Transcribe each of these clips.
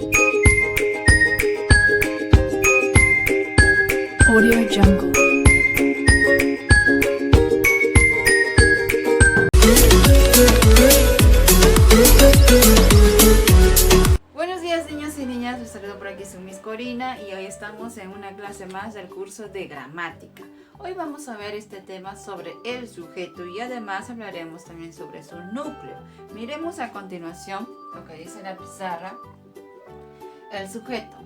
Audio Jungle. Buenos días niños y niñas, les saludo por aquí, soy Miss Corina y hoy estamos en una clase más del curso de gramática. Hoy vamos a ver este tema sobre el sujeto y además hablaremos también sobre su núcleo. Miremos a continuación lo que dice la pizarra. El sujeto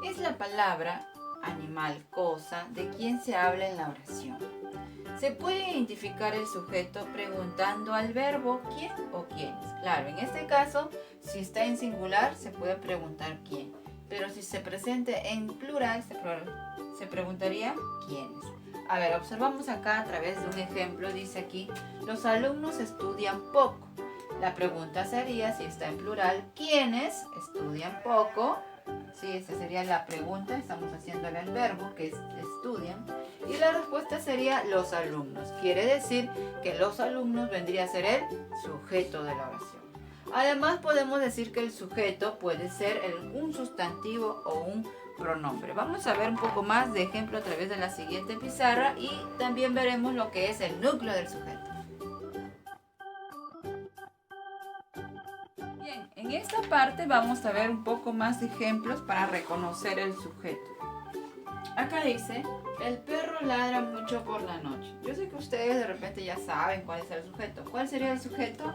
es la palabra, animal, cosa de quien se habla en la oración. Se puede identificar el sujeto preguntando al verbo quién o quiénes. Claro, en este caso, si está en singular, se puede preguntar quién. Pero si se presenta en plural, se preguntaría quiénes. A ver, observamos acá a través de un ejemplo, dice aquí, los alumnos estudian poco. La pregunta sería, si está en plural, ¿quiénes estudian poco? Sí, esa sería la pregunta, estamos haciéndole al verbo que es estudian. Y la respuesta sería los alumnos. Quiere decir que los alumnos vendría a ser el sujeto de la oración. Además podemos decir que el sujeto puede ser un sustantivo o un pronombre. Vamos a ver un poco más de ejemplo a través de la siguiente pizarra y también veremos lo que es el núcleo del sujeto. Bien, en esta parte vamos a ver un poco más de ejemplos para reconocer el sujeto. Acá dice, el perro ladra mucho por la noche. Yo sé que ustedes de repente ya saben cuál es el sujeto. ¿Cuál sería el sujeto?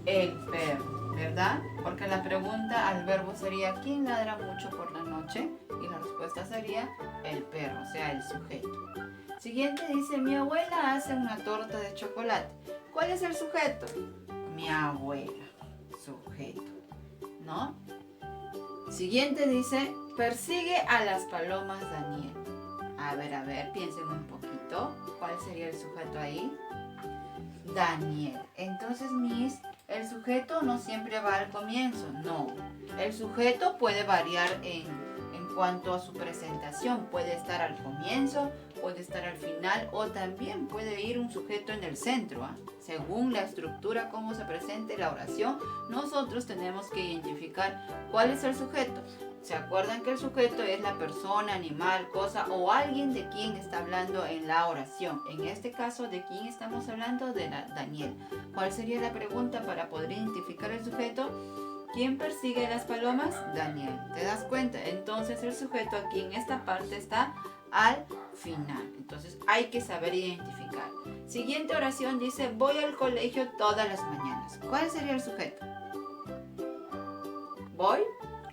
El perro, ¿verdad? Porque la pregunta al verbo sería, ¿quién ladra mucho por la noche? Y la respuesta sería el perro, o sea, el sujeto. Siguiente dice, mi abuela hace una torta de chocolate. ¿Cuál es el sujeto? Mi abuela, sujeto, ¿no? Siguiente dice, persigue a las palomas Daniel. A ver, piensen un poquito. ¿Cuál sería el sujeto ahí? Daniel. Entonces, Miss, el sujeto no siempre va al comienzo. No. El sujeto puede variar en cuanto a su presentación. Puede estar al comienzo, puede estar al final o también puede ir un sujeto en el centro. Según la estructura, cómo se presente la oración, nosotros tenemos que identificar cuál es el sujeto. ¿Se acuerdan que el sujeto es la persona, animal, cosa o alguien de quien está hablando en la oración? En este caso, ¿de quién estamos hablando? De Daniel. ¿Cuál sería la pregunta para poder identificar el sujeto? ¿Quién persigue las palomas? Daniel. ¿Te das cuenta? Entonces el sujeto aquí en esta parte está al final. Entonces hay que saber identificar. Siguiente oración dice, voy al colegio todas las mañanas. ¿Cuál sería el sujeto? Voy,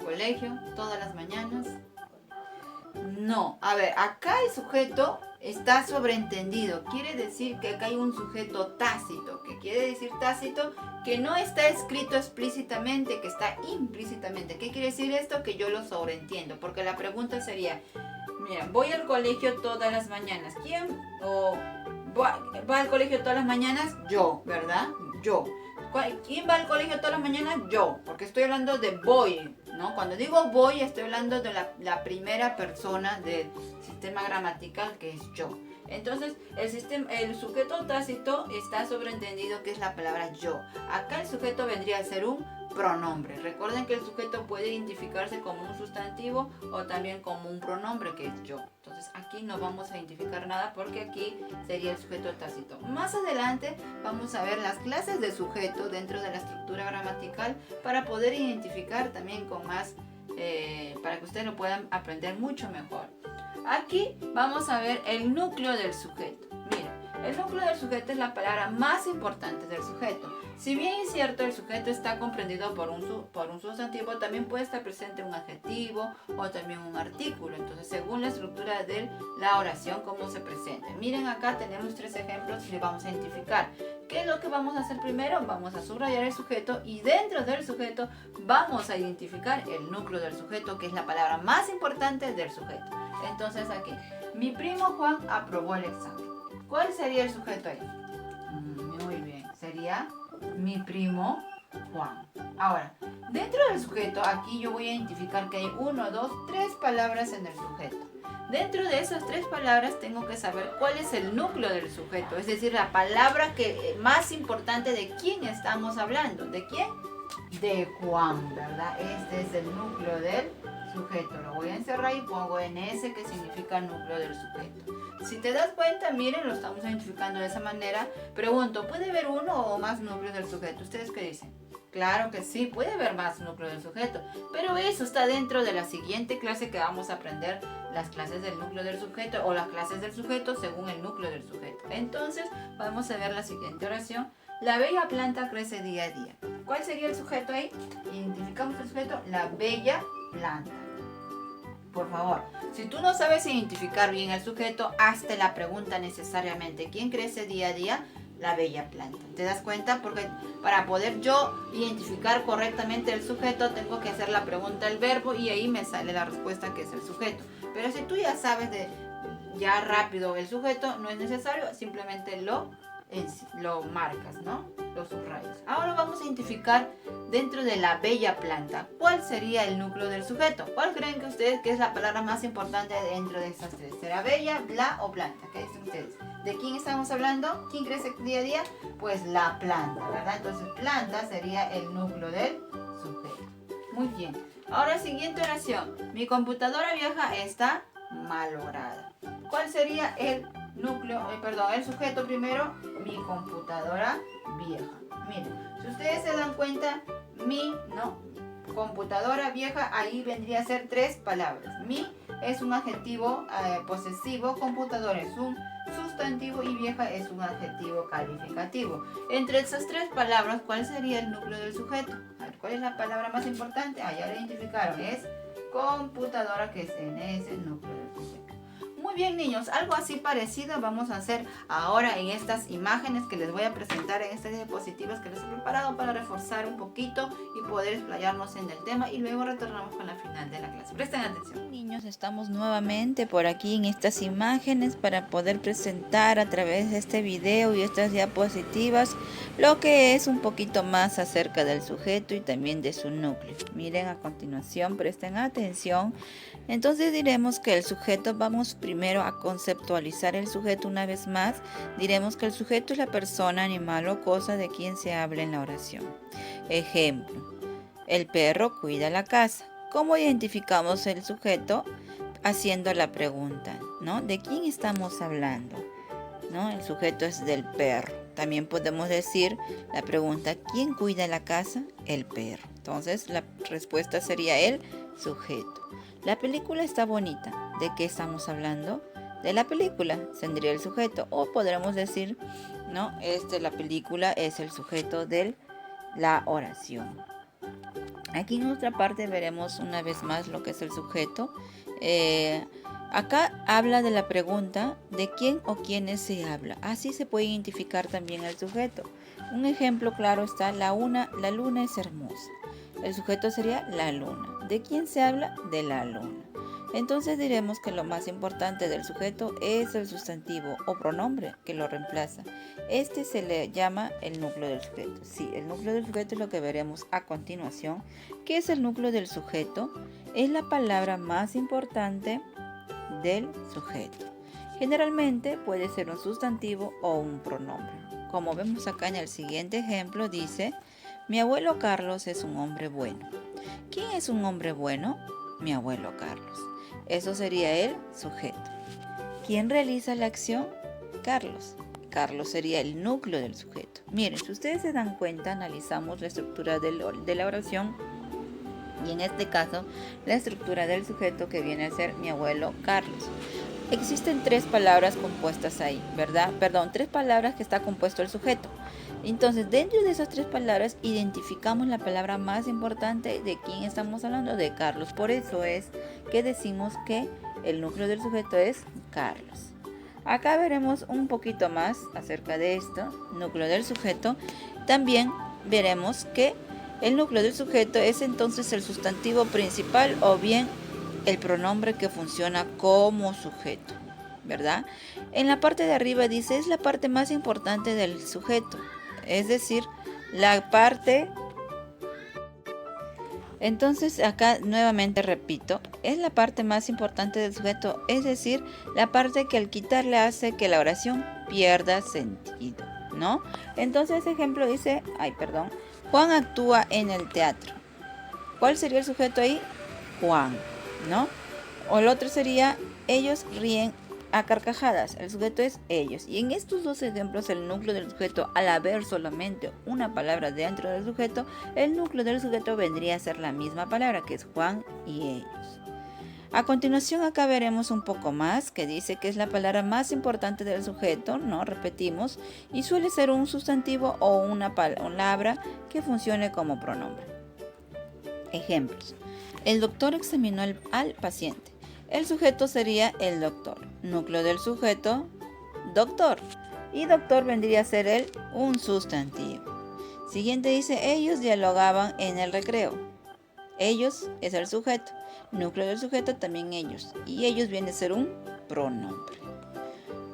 colegio, todas las mañanas. No, a ver, acá el sujeto está sobreentendido. Quiere decir que acá hay un sujeto tácito. ¿Qué quiere decir tácito? Que no está escrito explícitamente, que está implícitamente. ¿Qué quiere decir esto? Que yo lo sobreentiendo. Porque la pregunta sería, mira, voy al colegio todas las mañanas. ¿Quién va al colegio todas las mañanas? Yo, ¿verdad? Yo. ¿Quién va al colegio todas las mañanas? Yo, porque estoy hablando de voy, ¿no? Cuando digo voy, estoy hablando de la primera persona del sistema gramatical, que es yo. Entonces, el sujeto tácito está sobreentendido que es la palabra yo. Acá el sujeto vendría a ser un pronombre. Recuerden que el sujeto puede identificarse como un sustantivo o también como un pronombre, que es yo. Entonces, aquí no vamos a identificar nada porque aquí sería el sujeto tácito. Más adelante vamos a ver las clases de sujeto dentro de la estructura gramatical para poder identificar también con más, para que ustedes lo puedan aprender mucho mejor. Aquí vamos a ver el núcleo del sujeto. Mira, el núcleo del sujeto es la palabra más importante del sujeto. Si bien es cierto, el sujeto está comprendido por un sustantivo, también puede estar presente un adjetivo o también un artículo. Entonces, según la estructura de la oración, cómo se presenta. Miren, acá tenemos 3 ejemplos y les vamos a identificar. ¿Qué es lo que vamos a hacer primero? Vamos a subrayar el sujeto y dentro del sujeto vamos a identificar el núcleo del sujeto, que es la palabra más importante del sujeto. Entonces aquí, mi primo Juan aprobó el examen. ¿Cuál sería el sujeto ahí? Muy bien, sería mi primo Juan. Ahora, dentro del sujeto, aquí yo voy a identificar que hay 1, 2, 3 palabras en el sujeto. Dentro de esas 3 palabras tengo que saber cuál es el núcleo del sujeto, es decir, la palabra más importante de quién estamos hablando. ¿De quién? de Juan, ¿verdad? Este es el núcleo del sujeto. Lo voy a encerrar y pongo NS, que significa núcleo del sujeto. Si te das cuenta, miren, lo estamos identificando de esa manera. Pregunto, ¿puede haber uno o más núcleos del sujeto? ¿Ustedes qué dicen? Claro que sí, puede haber más núcleos del sujeto, pero eso está dentro de la siguiente clase que vamos a aprender, las clases del núcleo del sujeto o las clases del sujeto según el núcleo del sujeto. Entonces, vamos a ver la siguiente oración. La bella planta crece día a día. ¿Cuál sería el sujeto ahí? Identificamos el sujeto, la bella planta. Por favor, si tú no sabes identificar bien el sujeto, hazte la pregunta necesariamente. ¿Quién crece día a día? La bella planta. ¿Te das cuenta? Porque para poder yo identificar correctamente el sujeto, tengo que hacer la pregunta del verbo y ahí me sale la respuesta, que es el sujeto. Pero si tú ya sabes ya rápido el sujeto, no es necesario, simplemente lo marcas, ¿no? Lo subrayas. Ahora vamos a identificar dentro de la bella planta, ¿cuál sería el núcleo del sujeto? ¿Cuál creen que ustedes que es la palabra más importante dentro de esas tres? ¿Será bella, bla o planta? ¿Qué dicen ustedes? ¿De quién estamos hablando? ¿Quién crece día a día? Pues la planta, ¿verdad? Entonces planta sería el núcleo del sujeto. Muy bien. Ahora siguiente oración. Mi computadora vieja está malograda. ¿Cuál sería el núcleo, el sujeto primero? Mi computadora vieja. Miren, si ustedes se dan cuenta, computadora vieja, ahí vendría a ser tres palabras. Mi es un adjetivo posesivo, computadora es un sustantivo y vieja es un adjetivo calificativo. Entre esas tres palabras, ¿cuál sería el núcleo del sujeto? A ver, ¿cuál es la palabra más importante? Ya la identificaron, es computadora, que es en ese núcleo del sujeto. Muy bien, niños, algo así parecido vamos a hacer ahora en estas imágenes que les voy a presentar en estas diapositivas que les he preparado para reforzar un poquito y poder explayarnos en el tema, y luego retornamos con la final de la clase. Presten atención. Niños, estamos nuevamente por aquí en estas imágenes para poder presentar a través de este video y estas diapositivas lo que es un poquito más acerca del sujeto y también de su núcleo. Miren a continuación, presten atención. Entonces diremos que el sujeto, vamos primero a conceptualizar el sujeto una vez más. Diremos que el sujeto es la persona, animal o cosa de quien se habla en la oración. Ejemplo, el perro cuida la casa. ¿Cómo identificamos el sujeto? Haciendo la pregunta, ¿no? ¿De quién estamos hablando? ¿No? El sujeto es del perro. También podemos decir la pregunta, ¿quién cuida la casa? El perro. Entonces la respuesta sería el sujeto. La película está bonita. ¿De qué estamos hablando? De la película, tendría el sujeto. O podremos decir, ¿no? La película es el sujeto de la oración. Aquí en otra parte veremos una vez más lo que es el sujeto. Acá habla de la pregunta de quién o quiénes se habla. Así se puede identificar también el sujeto. Un ejemplo claro está, la luna es hermosa. El sujeto sería la luna. ¿De quién se habla? De la luna. Entonces diremos que lo más importante del sujeto es el sustantivo o pronombre que lo reemplaza. Este se le llama el núcleo del sujeto. Sí, el núcleo del sujeto es lo que veremos a continuación. ¿Qué es el núcleo del sujeto? Es la palabra más importante del sujeto. Generalmente puede ser un sustantivo o un pronombre. Como vemos acá en el siguiente ejemplo, dice: mi abuelo Carlos es un hombre bueno. ¿Quién es un hombre bueno? Mi abuelo Carlos. Eso sería el sujeto. ¿Quién realiza la acción? Carlos. Carlos sería el núcleo del sujeto. Miren, si ustedes se dan cuenta, analizamos la estructura de la oración, y en este caso la estructura del sujeto, que viene a ser mi abuelo Carlos. Existen tres palabras compuestas ahí, ¿verdad? Tres palabras que está compuesto el sujeto. Entonces, dentro de esas tres palabras identificamos la palabra más importante. ¿De quién estamos hablando? De Carlos. Por eso es que decimos que el núcleo del sujeto es Carlos. Acá veremos un poquito más acerca de esto, núcleo del sujeto. También veremos que el núcleo del sujeto es entonces el sustantivo principal o bien el pronombre que funciona como sujeto, ¿verdad? En la parte de arriba dice, es la parte más importante del sujeto. Es decir, la parte... Entonces acá nuevamente repito, es la parte más importante del sujeto, es decir, la parte que al quitarle hace que la oración pierda sentido, ¿no? Entonces ejemplo dice, Juan actúa en el teatro. ¿Cuál sería el sujeto ahí? Juan, ¿no? O el otro sería, ellos ríen a carcajadas. El sujeto es ellos. Y en estos dos ejemplos, el núcleo del sujeto, al haber solamente una palabra dentro del sujeto, el núcleo del sujeto vendría a ser la misma palabra, que es Juan y ellos. A continuación acá veremos un poco más, que dice que es la palabra más importante del sujeto, ¿no? Repetimos, y suele ser un sustantivo o una palabra que funcione como pronombre. Ejemplos. El doctor examinó al paciente. El sujeto sería el doctor. Núcleo del sujeto, doctor. Y doctor vendría a ser un sustantivo. Siguiente dice, ellos dialogaban en el recreo. Ellos es el sujeto. Núcleo del sujeto también ellos. Y ellos viene a ser un pronombre.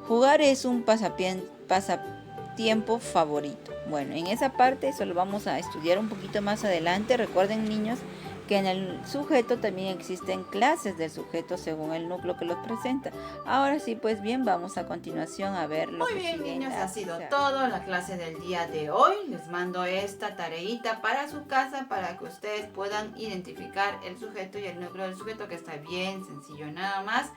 Jugar es un pasatiempo favorito. Bueno, en esa parte eso lo vamos a estudiar un poquito más adelante. Recuerden, niños, que en el sujeto también existen clases del sujeto según el núcleo que los presenta. Ahora sí, pues bien, vamos a continuación a ver lo Muy que bien, sigue en niños, la ha sido pizarra. todo la clase del día de hoy. Les mando esta tareita para su casa para que ustedes puedan identificar el sujeto y el núcleo del sujeto, que está bien sencillo, nada más.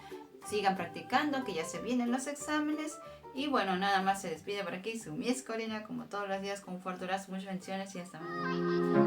Sigan practicando, que ya se vienen los exámenes. Y bueno, nada más se despide por aquí su Miss Corina, como todos los días, con un fuerte abrazo, muchas bendiciones y hasta mañana.